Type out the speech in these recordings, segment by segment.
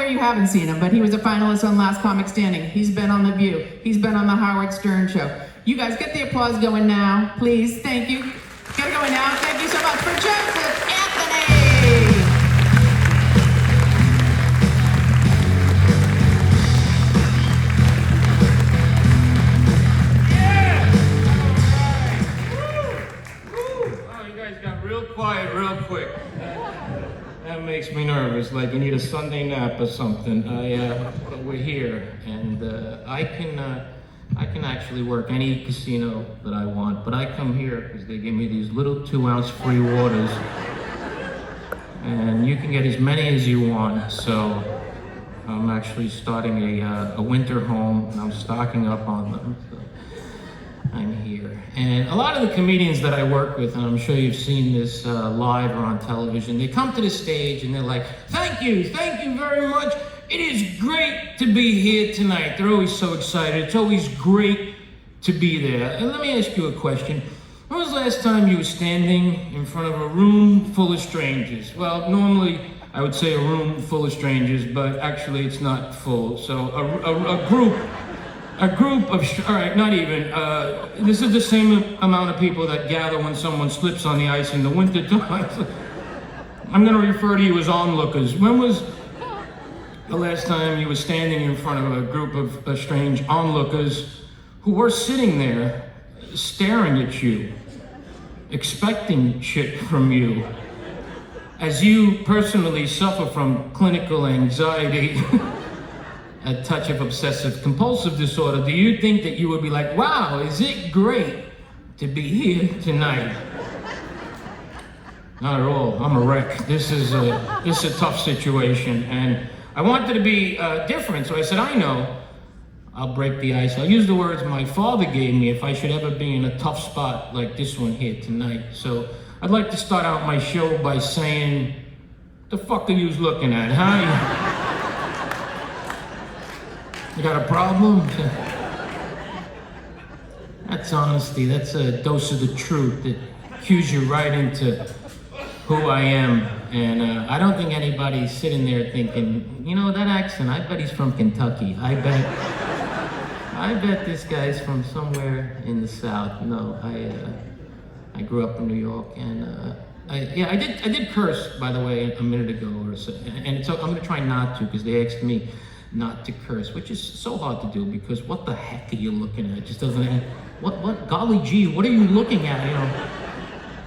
aware you haven't seen him, but he was a finalist on Last Comic Standing. He's been on The View. He's been on the Howard Stern Show. You guys get the applause going now, please. Thank you. Get it going now. Thank you so much for Joseph Anthony. Quiet real quick. That makes me nervous, like you need a Sunday nap or something. We're here, and I can actually work any casino that I want, but I come here because they give me these little 2-ounce free waters, and you can get as many as you want. So I'm actually starting a winter home, and I'm stocking up on them. So I'm here. And a lot of the comedians that I work with, and I'm sure you've seen this live or on television, they come to the stage and they're like, thank you very much. It is great to be here tonight. They're always so excited. It's always great to be there. And let me ask you a question. When was the last time you were standing in front of a room full of strangers? Well, normally I would say a room full of strangers, but actually it's not full. So a group of, all right, not even, this is the same amount of people that gather when someone slips on the ice in the winter time. I'm gonna refer to you as onlookers. When was the last time you were standing in front of a group of strange onlookers who were sitting there staring at you, expecting shit from you, as you personally suffer from clinical anxiety, a touch of obsessive compulsive disorder? Do you think that you would be like, wow, is it great to be here tonight? Not at all. I'm a wreck. This is a tough situation, and I wanted to be different, so I said, I know, I'll break the ice. I'll use the words my father gave me if I should ever be in a tough spot like this one here tonight. So I'd like to start out my show by saying, the fuck are you looking at, huh? You got a problem? That's honesty. That's a dose of the truth that cues you right into who I am. And I don't think anybody's sitting there thinking, you know, that accent, I bet he's from Kentucky. I bet this guy's from somewhere in the South. No, I grew up in New York, and I did curse, by the way, a minute ago or so. And so I'm gonna try not to, because they asked me not to curse, which is so hard to do, because what the heck are you looking at? It just doesn't, what, golly gee, what are you looking at, you know?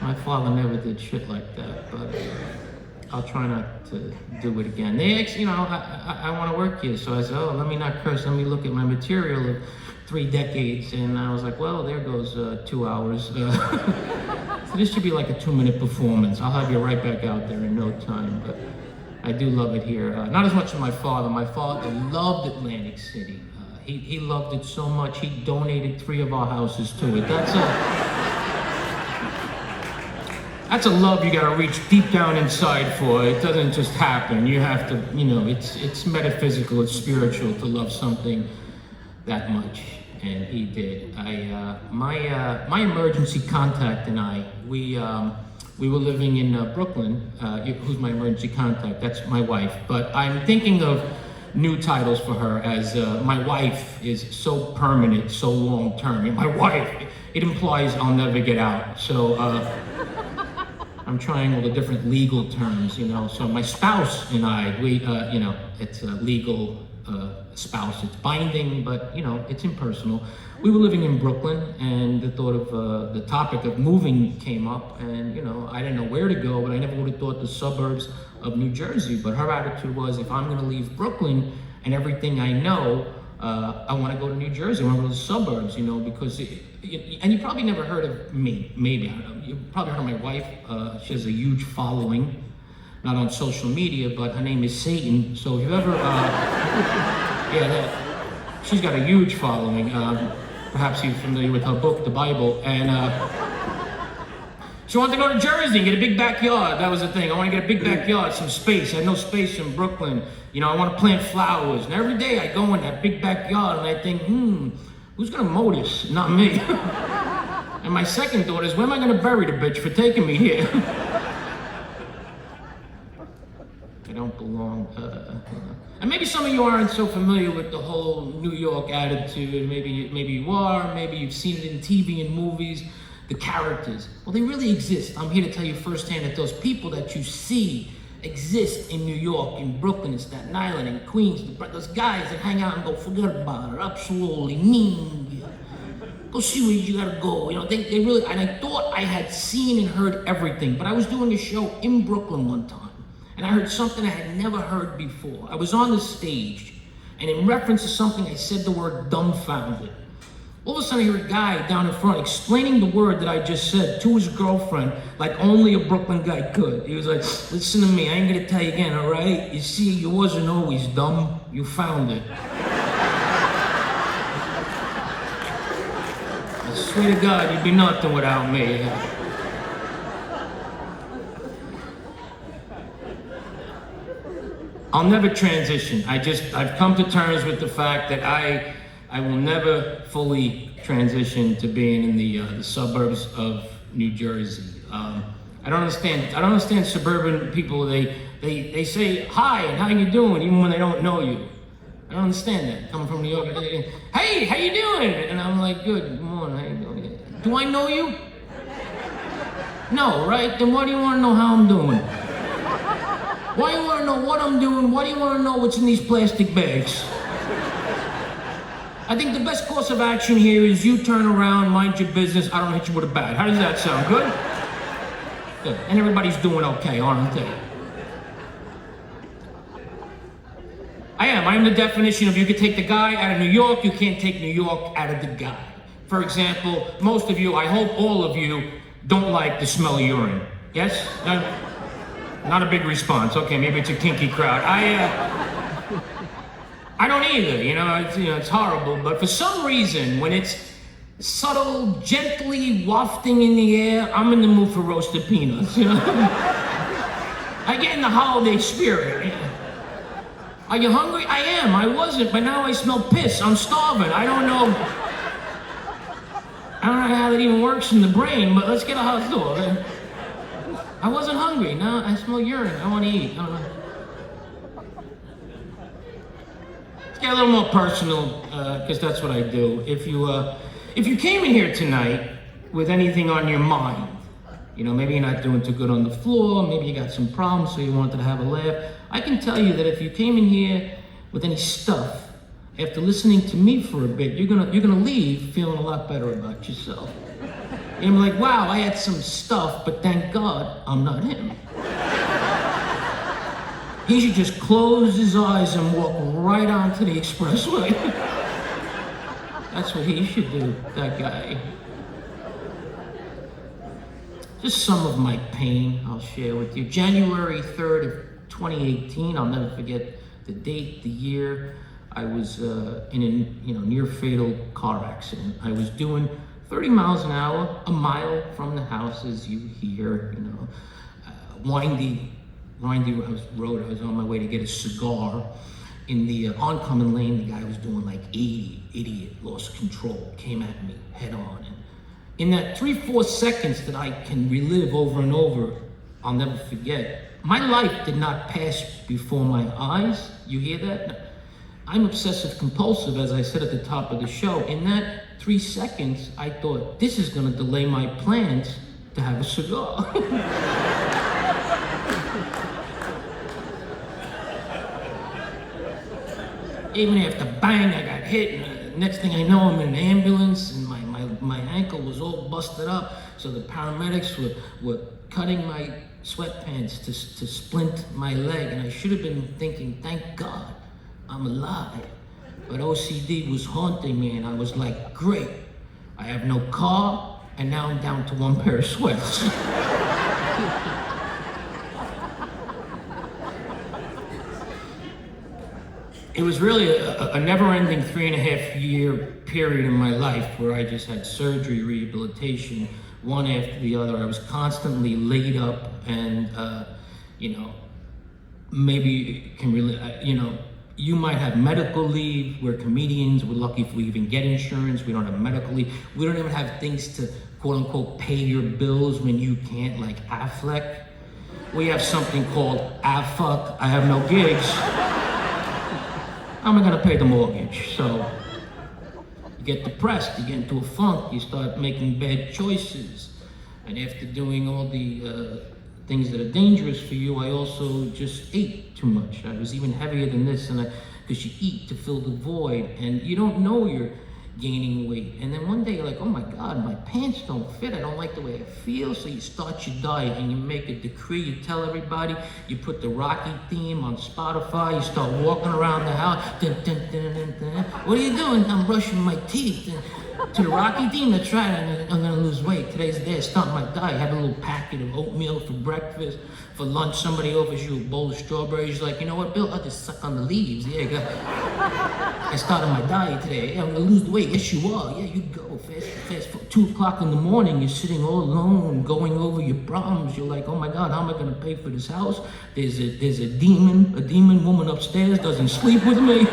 My father never did shit like that, but I'll try not to do it again. They asked, you know, I want to work here, so I said, oh, let me not curse, let me look at my material of 3 decades, and I was like, well, there goes 2 hours. So this should be like a 2-minute performance. I'll have you right back out there in no time, but I do love it here. Not as much as my father. My father loved Atlantic City. He loved it so much, he donated 3 of our houses to it. That's a love you gotta reach deep down inside for. It doesn't just happen. You have to, you know, it's metaphysical, it's spiritual to love something that much, and he did. My emergency contact and I, we were living in Brooklyn. Who's my emergency contact? That's my wife. But I'm thinking of new titles for her, as my wife is so permanent, so long-term. My wife, it implies I'll never get out. So I'm trying all the different legal terms, you know. So my spouse and I, we, you know, it's a legal spouse. It's binding, but, you know, it's impersonal. We were living in Brooklyn, and the thought of the topic of moving came up, and, you know, I didn't know where to go, but I never would have thought the suburbs of New Jersey. But her attitude was, if I'm going to leave Brooklyn and everything I know, I want to go to New Jersey. I want to go to the suburbs, you know, because and you probably never heard of me, maybe. I don't know. You probably heard of my wife. She has a huge following, not on social media, but her name is Satan. So if you ever, she's got a huge following. Perhaps you're familiar with her book, the Bible, and she wanted to go to Jersey and get a big backyard. That was the thing. I want to get a big backyard, some space. I had no space in Brooklyn. You know, I want to plant flowers. And every day I go in that big backyard and I think, who's gonna mow this? Not me. And my second thought is, where am I gonna bury the bitch for taking me here? It don't belong. And maybe some of you aren't so familiar with the whole New York attitude. Maybe you are. Maybe you've seen it in TV and movies. The characters. Well, they really exist. I'm here to tell you firsthand that those people that you see exist in New York, in Brooklyn, in Staten Island, in Queens. Those guys that hang out and go, forget about it, absolutely mean. Go see where you gotta go. You know, they really, and I thought I had seen and heard everything, but I was doing a show in Brooklyn one time, and I heard something I had never heard before. I was on the stage, and in reference to something, I said the word dumbfounded. All of a sudden, I hear a guy down in front explaining the word that I just said to his girlfriend like only a Brooklyn guy could. He was like, listen to me, I ain't gonna tell you again, all right? You see, you wasn't always dumb, you found it. I swear to God, you'd be nothing without me. I'll never transition. I've come to terms with the fact that I will never fully transition to being in the suburbs of New Jersey. I don't understand suburban people. They say hi and how you doing even when they don't know you. I don't understand that. Coming from New York, hey, how you doing? And I'm like, good morning, how you doing? Do I know you? No, right? Then why do you want to know how I'm doing? Why do you want to know what I'm doing? Why do you want to know what's in these plastic bags? I think the best course of action here is you turn around, mind your business, I don't hit you with a bat. How does that sound? Good? Good. And everybody's doing okay, aren't they? I am the definition of you could take the guy out of New York, you can't take New York out of the guy. For example, most of you, I hope all of you, don't like the smell of urine. Yes? Not a big response. Okay, maybe it's a kinky crowd. I don't either, it's horrible, but for some reason, when it's subtle, gently wafting in the air, I'm in the mood for roasted peanuts, I get in the holiday spirit. Are you hungry? I am. I wasn't, but now I smell piss. I'm starving. I don't know how that even works in the brain, but let's get a hustle. I wasn't hungry. Now I smell urine. I want to eat. I don't know. Let's get a little more personal, because that's what I do. If you came in here tonight with anything on your mind, maybe you're not doing too good on the floor, maybe you got some problems, so you wanted to have a laugh. I can tell you that if you came in here with any stuff, after listening to me for a bit, you're gonna leave feeling a lot better about yourself. You're like, wow, I had some stuff, but thank God I'm not him. He should just close his eyes and walk right onto the expressway. That's what he should do, that guy. Just some of my pain I'll share with you. January 3rd of 2018, I'll never forget the date, the year. I was in a near fatal car accident. I was doing 30 miles an hour, a mile from the house, as you hear, windy road. I was on my way to get a cigar. In the oncoming lane, the guy was doing like 80, idiot, lost control, came at me head on. And in that 3-4 seconds that I can relive over and over, I'll never forget. My life did not pass before my eyes. You hear that? I'm obsessive compulsive, as I said at the top of the show. In that 3 seconds, I thought, this is gonna delay my plans to have a cigar. Even after bang, I got hit, and next thing I know, I'm in an ambulance, and my ankle was all busted up, so the paramedics were cutting my sweatpants to splint my leg, and I should have been thinking, thank God I'm alive. But OCD was haunting me, and I was like, great, I have no car, and now I'm down to one pair of sweats. It was really a never-ending 3.5-year period in my life where I just had surgery, rehabilitation, one after the other. I was constantly laid up, and maybe you can really, you might have medical leave. We're comedians. We're lucky if we even get insurance. We don't have medical leave. We don't even have things to quote unquote pay your bills when you can't, like Affleck. we have something called fuck, I have no gigs. How am I gonna pay the mortgage? So you get depressed, you get into a funk, you start making bad choices. And after doing all the things that are dangerous for you, I also just ate too much. I was even heavier than this, and because you eat to fill the void, and you don't know you're gaining weight. And then one day you're like, oh my God, my pants don't fit. I don't like the way I feel. So you start your diet and you make a decree. You tell everybody. You put the Rocky theme on Spotify. You start walking around the house. Dun, dun, dun, dun, dun. What are you doing? I'm brushing my teeth. To the Rocky theme, that's right. I'm gonna lose weight. Today's the day I start my diet. Have a little packet of oatmeal for breakfast. For lunch, somebody offers you a bowl of strawberries. You're like, you know what, Bill? I'll just suck on the leaves. Yeah, you got. I started my diet today. Yeah, I'm gonna lose the weight. Yes, you are. Yeah, you go. Fast. 2 o'clock in the morning, you're sitting all alone, going over your problems. You're like, oh my God, how am I gonna pay for this house? There's a demon woman upstairs doesn't sleep with me.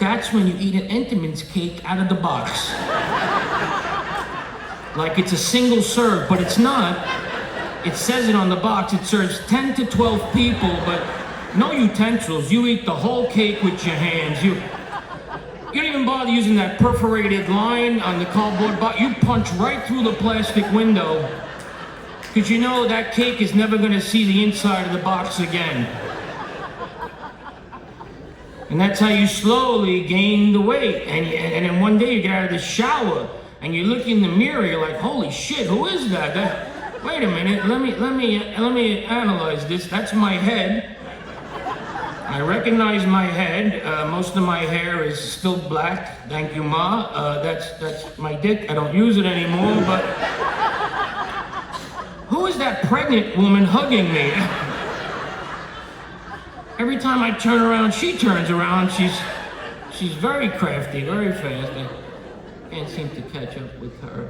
That's when you eat an Entenmann's cake out of the box. Like it's a single serve, but it's not. It says it on the box. It serves 10 to 12 people, but no utensils. You eat the whole cake with your hands. You don't even bother using that perforated line on the cardboard box. You punch right through the plastic window because you know that cake is never going to see the inside of the box again. And that's how you slowly gain the weight. And then one day you get out of the shower and you look in the mirror. You're like, holy shit, who is that? Wait a minute, let me analyze this. That's my head. I recognize my head. Most of my hair is still black. Thank you, Ma. That's my dick. I don't use it anymore, but who is that pregnant woman hugging me? Every time I turn around, she turns around. She's very crafty, very fast. I can't seem to catch up with her.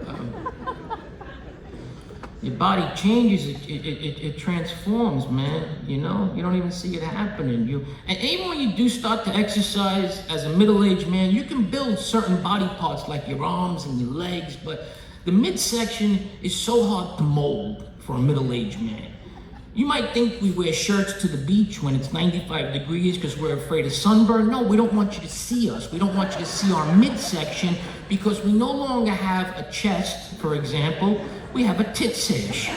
Your body changes, it transforms, man. You know, you don't even see it happening. And even when you do start to exercise as a middle-aged man, you can build certain body parts like your arms and your legs, but the midsection is so hard to mold for a middle-aged man. You might think we wear shirts to the beach when it's 95 degrees because we're afraid of sunburn. No, we don't want you to see us. We don't want you to see our midsection because we no longer have a chest, for example. We have a tit sash.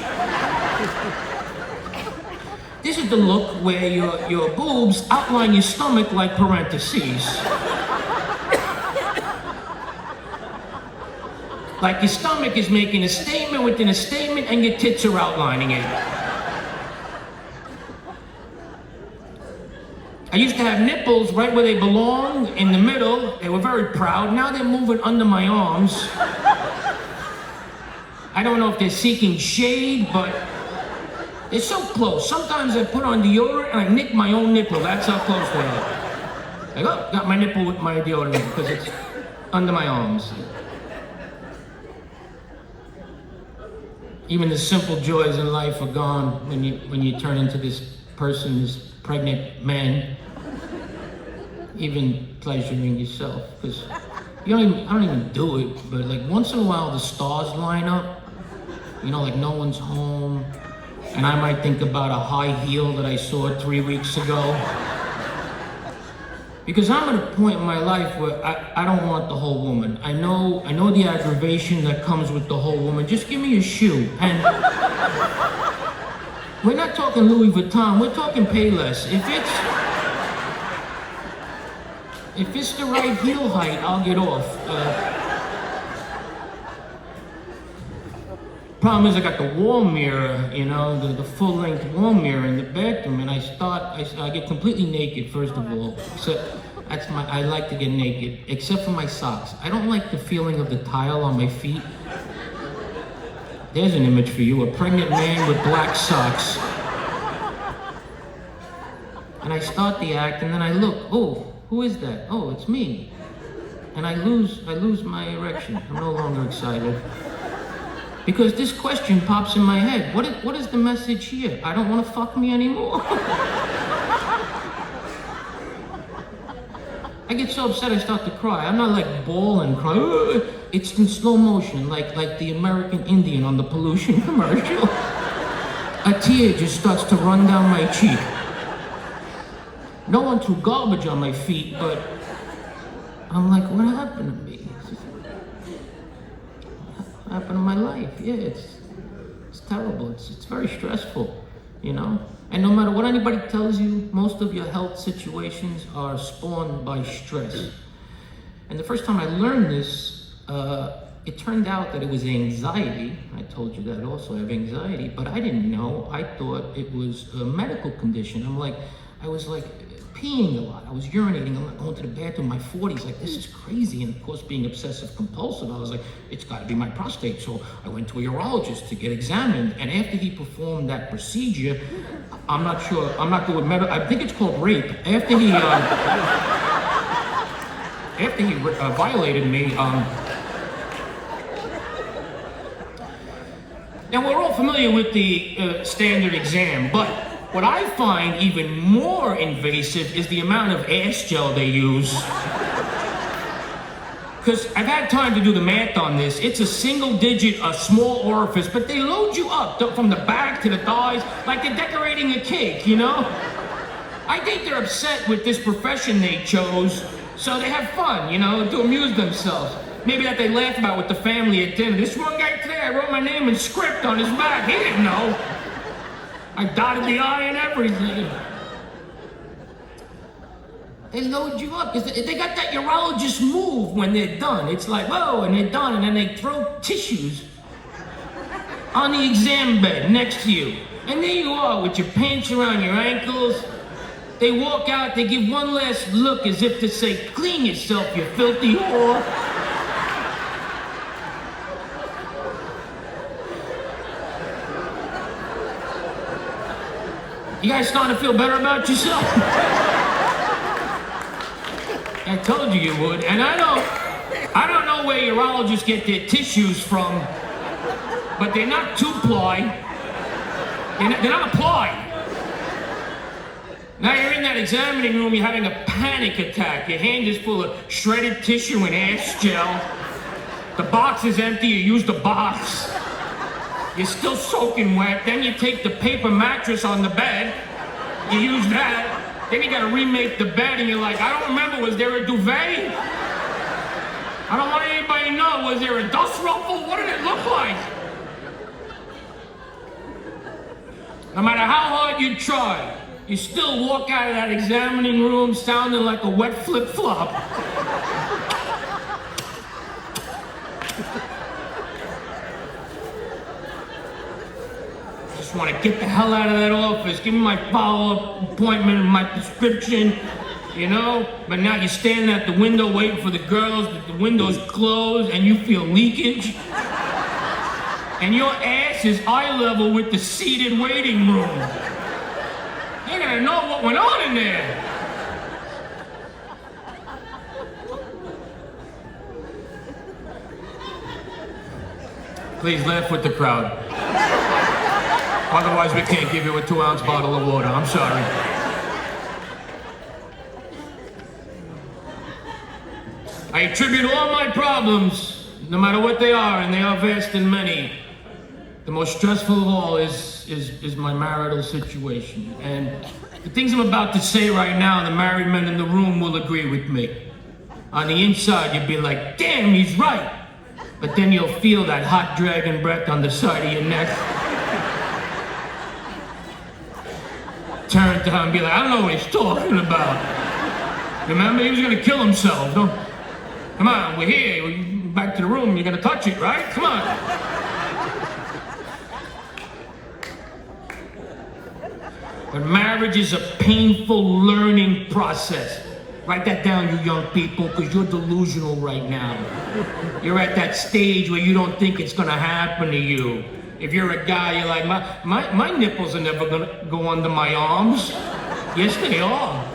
This is the look where your boobs outline your stomach like parentheses. Like your stomach is making a statement within a statement and your tits are outlining it. I used to have nipples right where they belong, in the middle. They were very proud. Now they're moving under my arms. I don't know if they're seeking shade, but they're so close. Sometimes I put on deodorant and I nick my own nipple. That's how close they are. Like, oh, got my nipple with my deodorant because it's under my arms. Even the simple joys in life are gone when you turn into this person, this pregnant man. Even pleasuring yourself, because I don't even do it, but like once in a while the stars line up, you know, like no one's home, and I might think about a high heel that I saw 3 weeks ago. Because I'm at a point in my life where I don't want the whole woman. I know the aggravation that comes with the whole woman. Just give me a shoe. And we're not talking Louis Vuitton, we're talking Payless. If it's the right heel height, I'll get off. Problem is I got the wall mirror, you know, the full-length wall mirror in the bathroom, and I get completely naked, first of all. So I like to get naked, except for my socks. I don't like the feeling of the tile on my feet. There's an image for you, a pregnant man with black socks. And I start the act, and then I look, oh, who is that? Oh, it's me. And I lose my erection. I'm no longer excited. Because this question pops in my head. What is the message here? I don't want to fuck me anymore. I get so upset I start to cry. I'm not like bawling, crying. It's in slow motion, like the American Indian on the pollution commercial. a tear just starts to run down my cheek. No one threw garbage on my feet, but I'm like, what happened to me? What happened to my life? Yeah, it's terrible. It's very stressful, you know? And no matter what anybody tells you, most of your health situations are spawned by stress. And the first time I learned this, it turned out that it was anxiety. I told you that also, I have anxiety, but I didn't know. I thought it was a medical condition. I was like peeing a lot. I was urinating. I'm like going to the bathroom in my 40s, like this is crazy. And of course, being obsessive compulsive, I was like, it's gotta be my prostate. So I went to a urologist to get examined. And after he performed that procedure, I'm not sure, I'm not good with medical, I think it's called rape. After he violated me, now we're all familiar with the standard exam, but what I find even more invasive is the amount of ass gel they use. Because I've had time to do the math on this. It's a single digit, a small orifice, but they load you up from the back to the thighs like they're decorating a cake, you know? I think they're upset with this profession they chose, so they have fun, you know, to amuse themselves. Maybe that they laugh about with the family at dinner. This one guy today, I wrote my name in script on his back. He didn't know. I dotted the I and everything. They load you up because they got that urologist move when they're done. It's like, whoa, and they're done, and then they throw tissues on the exam bed next to you. And there you are with your pants around your ankles. They walk out, they give one last look as if to say, clean yourself, you filthy whore. You guys starting to feel better about yourself? I told you you would, and I don't know where urologists get their tissues from, but they're not two-ply. They're not a ply. Now you're in that examining room, you're having a panic attack. Your hand is full of shredded tissue and ass gel. The box is empty, you use the box. You're still soaking wet, then you take the paper mattress on the bed, you use that, then you gotta remake the bed and you're like, I don't remember, was there a duvet? I don't want anybody to know, was there a dust ruffle? What did it look like? No matter how hard you try, you still walk out of that examining room sounding like a wet flip-flop. Want to get the hell out of that office, give me my follow-up appointment, my prescription, you know? But now you're standing at the window waiting for the girls, the window's closed, and you feel leakage. And your ass is eye level with the seated waiting room. You're gonna know what went on in there. Please laugh with the crowd. Otherwise, we can't give you a 2-ounce bottle of water. I'm sorry. I attribute all my problems, no matter what they are, and they are vast and many. The most stressful of all is my marital situation. And the things I'm about to say right now, the married men in the room will agree with me. On the inside, you'll be like, damn, he's right. But then you'll feel that hot dragon breath on the side of your neck. Turn to him and be like, I don't know what he's talking about. Remember, he was gonna kill himself. Don't... Come on, we're here. We're back to the room. You're gonna touch it, right? Come on. But marriage is a painful learning process. Write that down, you young people, because you're delusional right now. You're at that stage where you don't think it's gonna happen to you. If you're a guy, you're like, my nipples are never gonna go under my arms. Yes, they are.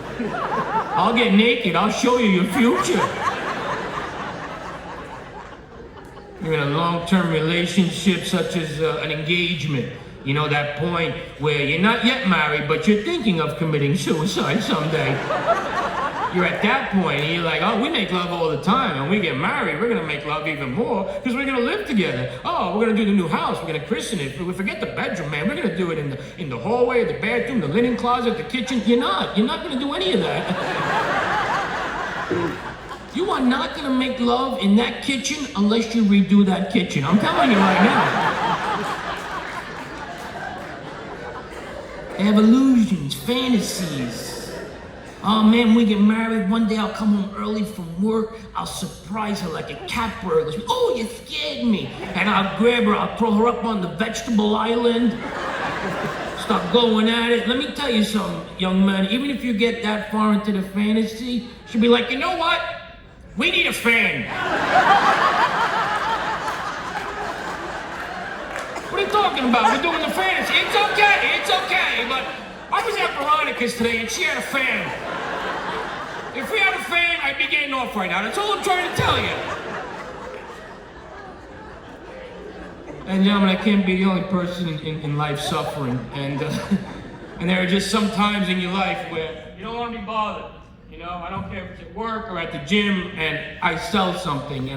I'll get naked, I'll show you your future. You're in a long-term relationship such as an engagement. You know, that point where you're not yet married, but you're thinking of committing suicide someday. you're at that point, and you're like, oh, we make love all the time, and we get married, we're gonna make love even more, because we're gonna live together. Oh, we're gonna do the new house, we're gonna christen it. We forget the bedroom, man. We're gonna do it in the hallway, the bathroom, the linen closet, the kitchen. You're not gonna do any of that. You are not gonna make love in that kitchen unless you redo that kitchen. I'm telling you right now. They have illusions, fantasies. Oh man, we get married, one day I'll come home early from work, I'll surprise her like a cat burglar. Oh, you scared me. And I'll grab her, I'll throw her up on the vegetable island, start going at it. Let me tell you something, young man, even if you get that far into the fantasy, she'll be like, you know what? We need a fan. What are you talking about? We're doing the fantasy. It's okay, but I was at Veronica's today and she had a fan. If we had a fan, I'd be getting off right now. That's all I'm trying to tell you. And gentlemen, I can't be the only person in life suffering. And there are just some times in your life where you don't want to be bothered. You know, I don't care if it's at work or at the gym, and I sell something.